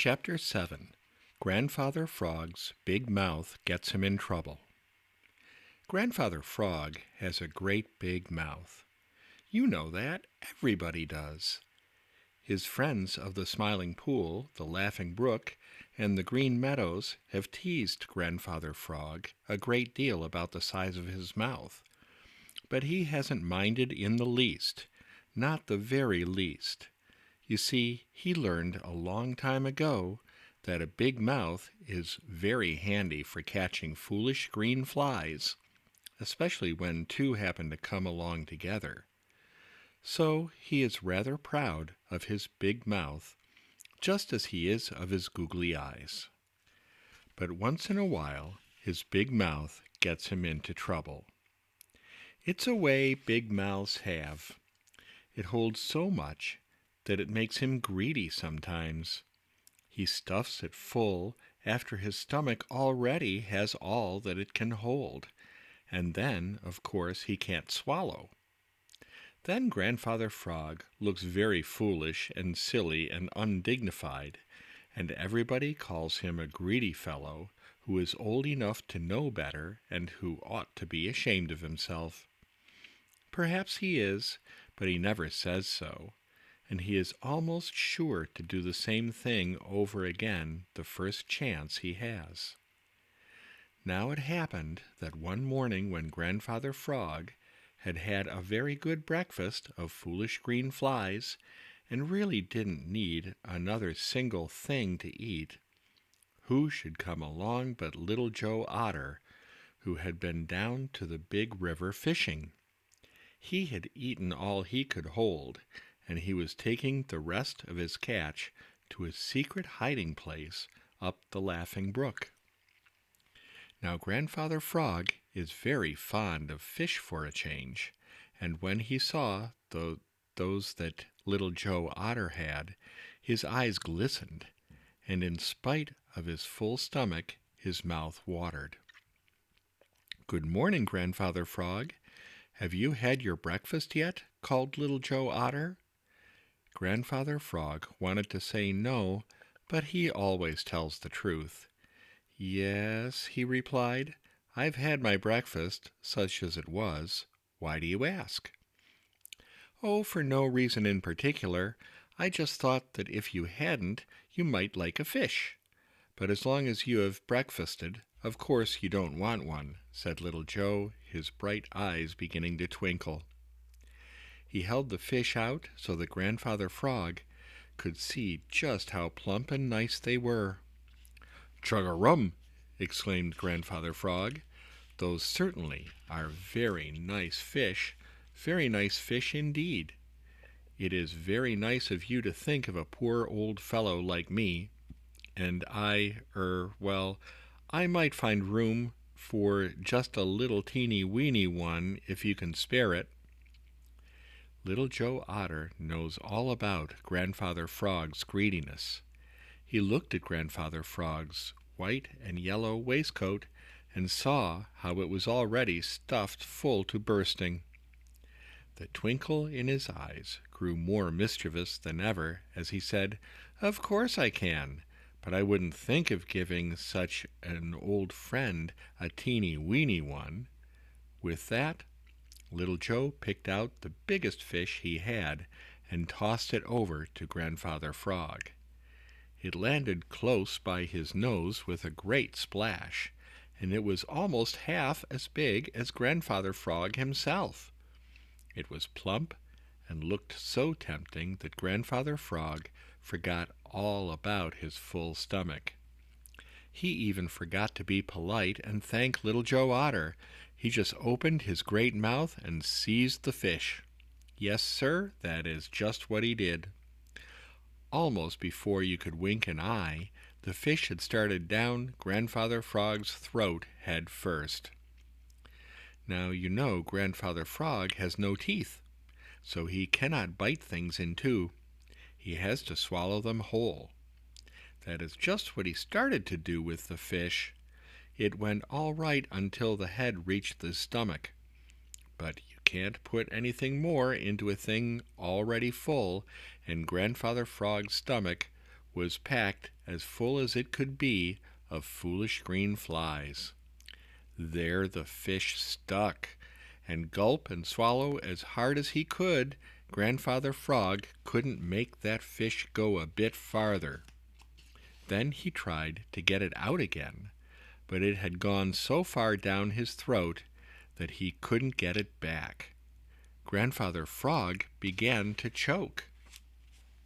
Chapter 7. Grandfather Frog's Big Mouth Gets Him in Trouble. Grandfather Frog has a great big mouth. You know that. Everybody does. His friends of the Smiling Pool, the Laughing Brook, and the Green Meadows have teased Grandfather Frog a great deal about the size of his mouth. But he hasn't minded in the least, not the very least. You see, he learned a long time ago that a big mouth is very handy for catching foolish green flies, especially when two happen to come along together. So he is rather proud of his big mouth, just as he is of his googly eyes. But once in a while, his big mouth gets him into trouble. It's a way big mouths have. It holds so much that it makes him greedy sometimes. He stuffs it full after his stomach already has all that it can hold, and then, of course, he can't swallow. Then Grandfather Frog looks very foolish and silly and undignified, and everybody calls him a greedy fellow who is old enough to know better and who ought to be ashamed of himself. Perhaps he is, but he never says so, and he is almost sure to do the same thing over again the first chance he has. Now it happened that one morning when Grandfather Frog had had a very good breakfast of foolish green flies and really didn't need another single thing to eat, who should come along but Little Joe Otter, who had been down to the big river fishing. He had eaten all he could hold, and he was taking the rest of his catch to a secret hiding place up the Laughing Brook. Now Grandfather Frog is very fond of fish for a change, and when he saw those that Little Joe Otter had, his eyes glistened, and in spite of his full stomach, his mouth watered. "Good morning, Grandfather Frog. Have you had your breakfast yet?" called Little Joe Otter. Grandfather Frog wanted to say no, but he always tells the truth. "Yes," he replied, "I've had my breakfast, such as it was. Why do you ask?" "Oh, for no reason in particular. I just thought that if you hadn't, you might like a fish. But as long as you have breakfasted, of course you don't want one," said Little Joe, his bright eyes beginning to twinkle. He held the fish out so that Grandfather Frog could see just how plump and nice they were. "Chug-a-rum!" exclaimed Grandfather Frog. "Those certainly are very nice fish indeed. It is very nice of you to think of a poor old fellow like me, and I might find room for just a little teeny-weeny one if you can spare it." Little Joe Otter knows all about Grandfather Frog's greediness. He looked at Grandfather Frog's white and yellow waistcoat and saw how it was already stuffed full to bursting. The twinkle in his eyes grew more mischievous than ever as he said, "Of course I can, but I wouldn't think of giving such an old friend a teeny-weeny one." With that, Little Joe picked out the biggest fish he had and tossed it over to Grandfather Frog. It landed close by his nose with a great splash, and it was almost half as big as Grandfather Frog himself. It was plump and looked so tempting that Grandfather Frog forgot all about his full stomach. He even forgot to be polite and thank Little Joe Otter. He just opened his great mouth and seized the fish. Yes, sir, that is just what he did. Almost before you could wink an eye, the fish had started down Grandfather Frog's throat head first. Now you know Grandfather Frog has no teeth, so he cannot bite things in two. He has to swallow them whole. That is just what he started to do with the fish. It went all right until the head reached the stomach. But you can't put anything more into a thing already full, and Grandfather Frog's stomach was packed as full as it could be of foolish green flies. There the fish stuck, and gulp and swallow as hard as he could, Grandfather Frog couldn't make that fish go a bit farther. Then he tried to get it out again, but it had gone so far down his throat that he couldn't get it back. Grandfather Frog began to choke.